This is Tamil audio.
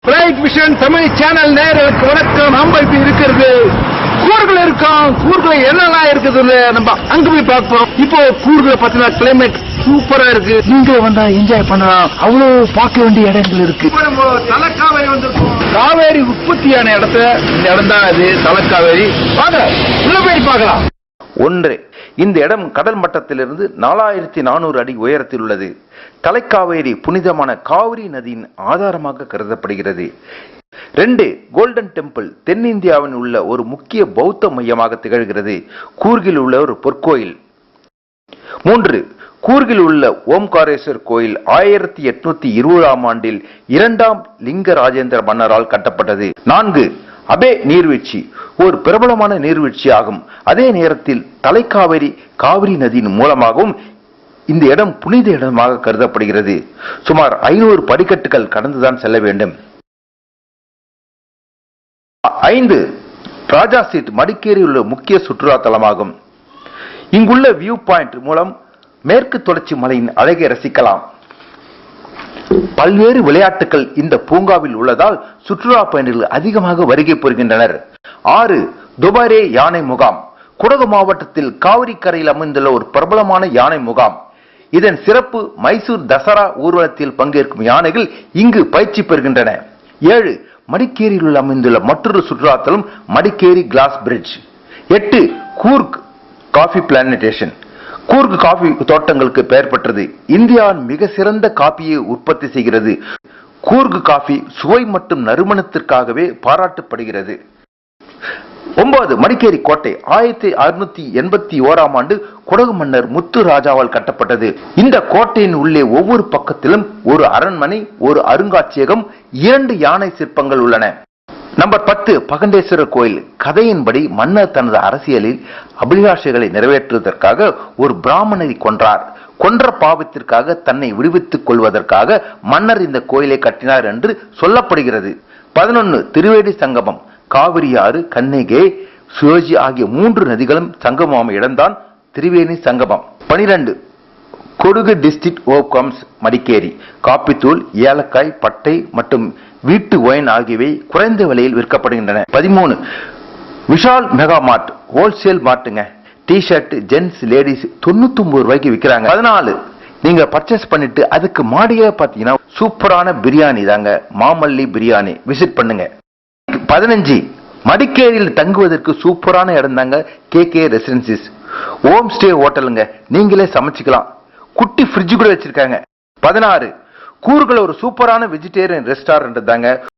பிரைட் விஷன் தமிழ் சேனல் நேயர்களுக்கு வணக்கம். நம்ம இப்ப இருக்கிறது கூர்குல இருக்கோம். கூர்குல என்னெல்லாம் இருக்குது நம்ம அங்க போய் பார்ப்போம். இப்போ கூர்குல பாத்தீங்கன்னா கிளைமேட் சூப்பரா இருக்கு. நீங்க வந்தா என்ஜாய் பண்ணலாம். அவ்வளவு பார்க்க வேண்டிய இடங்கள் இருக்கு. நம்ம தலக்காவேரி வந்திருக்கோம். காவேரி உற்பத்தியான இடத்துல இந்த இடம் தான் அது தலக்காவேரி. வாங்க உள்ள போய் பார்க்கலாம். ஒன்று, இந்த இடம் கடல் மட்டத்திலிருந்து 4400 அடி உயரத்தில் உள்ளது. தலைக்காவேரி புனிதமான காவிரி நதியின் ஆதாரமாக கருதப்படுகிறது. 2, கோல்டன் டெம்பிள் தென்னிந்தியாவில் உள்ள ஒரு முக்கிய பௌத்த மையமாக திகழ்கிறது. கூர்கில் உள்ள ஒரு பொற்கோயில். 3, கூர்கில் உள்ள ஓம்காரேஸ்வர் கோயில் 1820ஆம் ஆண்டில் 2ஆம் லிங்க ராஜேந்திர மன்னரால் கட்டப்பட்டது. 4, அபே நீர்வீழ்ச்சி ஒரு பிரபலமான நீர்வீழ்ச்சி ஆகும். அதே நேரத்தில் தலைக்காவேரி காவிரி நதியின் மூலமாகவும் இந்த இடம் புனித இடமாக கருதப்படுகிறது. சுமார் 500 படிக்கட்டுகள் கடந்துதான் செல்ல வேண்டும். 5, ராஜா சீட் மடிக்கேரி உள்ள முக்கிய சுற்றுலா தலமாகும். இங்குள்ள வியூ பாயிண்ட் மூலம் மேற்கு தொடர்ச்சி மலையின் அழகை ரசிக்கலாம். பல்வேறு விளையாட்டுகள் இந்த பூங்காவில் உள்ளதால் சுற்றுலா பயணிகள் அதிகமாக வருகை புரிகின்றனர். 6, துபாரே யானை முகாம் குடகு மாவட்டத்தில் காவிரி கரையில் அமைந்துள்ள ஒரு பிரபலமான யானை முகாம். இதன் சிறப்பு மைசூர் தசரா ஊர்வலத்தில் பங்கேற்கும் யானைகள் இங்கு பயிற்சி பெறுகின்றன. 7, மடிக்கேரியில் உள்ள அமைந்துள்ள மற்றொரு சுற்றுலாத்தலம் Madikeri glass bridge. 8, Coorg coffee plantation Coorg coffee தோட்டங்களுக்கு பெயர் பெற்றது. இந்தியாவின் மிக சிறந்த காபியை உற்பத்தி செய்கிறது. கூர்க் காபி சுவை மற்றும் நறுமணத்திற்காகவே பாராட்டப்படுகிறது. 9, மடிக்கேரி கோட்டை 1681ஆம் ஆண்டு குடகு மன்னர் முத்து ராஜாவால் கட்டப்பட்டது. இந்த கோட்டையின் உள்ளே ஒவ்வொரு பக்கத்திலும் ஒரு அரண்மனை, ஒரு அருங்காட்சியகம், 2 யானை சிற்பங்கள் உள்ளன. நம்பர் 10, பகண்டேஸ்வரர் கோயில். கதையின்படி மன்னர் தனது அரசியலில் அபிலாஷைகளை நிறைவேற்றுவதற்காக ஒரு பிராமணரை கொன்றார். கொன்ற பாவத்திற்காக தன்னை விடுவித்துக் கொள்வதற்காக மன்னர் இந்த கோயிலை கட்டினார் என்று சொல்லப்படுகிறது. 11, திரிவேணி சங்கமம். காவிரி ஆறு, கன்னிகை, சுயோஜி ஆகிய 3 நதிகளும் சங்கமம் இடம்தான் திரிவேணி சங்கமம். 12, கொடுகு டிஸ்ட்ரிக்ட் ஓகம்ஸ் மடிக்கேரி. காப்பித்தூள், ஏலக்காய், பட்டை மற்றும் வீட்டு ஒயின் ஆகியவை குறைந்த விலையில் விற்கப்படுகின்றன. 13, விஷால் மெகா மார்ட் ஹோல்சேல் மார்ட்டுங்க. டி ஷர்ட் ஜென்ஸ் லேடிஸ் 99 ரூபாய்க்கு விற்கிறாங்க. 14, நீங்க பர்ச்சேஸ் பண்ணிட்டு அதுக்கு மாடியே பாத்தீங்கன்னா சூப்பரான பிரியாணி தாங்க, மாமல்லி பிரியாணி. விசிட் பண்ணுங்க. 15, மடிக்கேரியில் தங்குவதற்கு சூப்பரான இடம் தாங்க KK ரெசிடென்சிஸ். ஹோம் ஸ்டே ஹோட்டலுங்க, நீங்களே சமைச்சுக்கலாம். குட்டி ஃப்ரிட்ஜ் கூட வச்சிருக்காங்க. 16, கூர்குல ஒரு சூப்பரான வெஜிடேரியன் ரெஸ்டாரண்ட் தாங்க.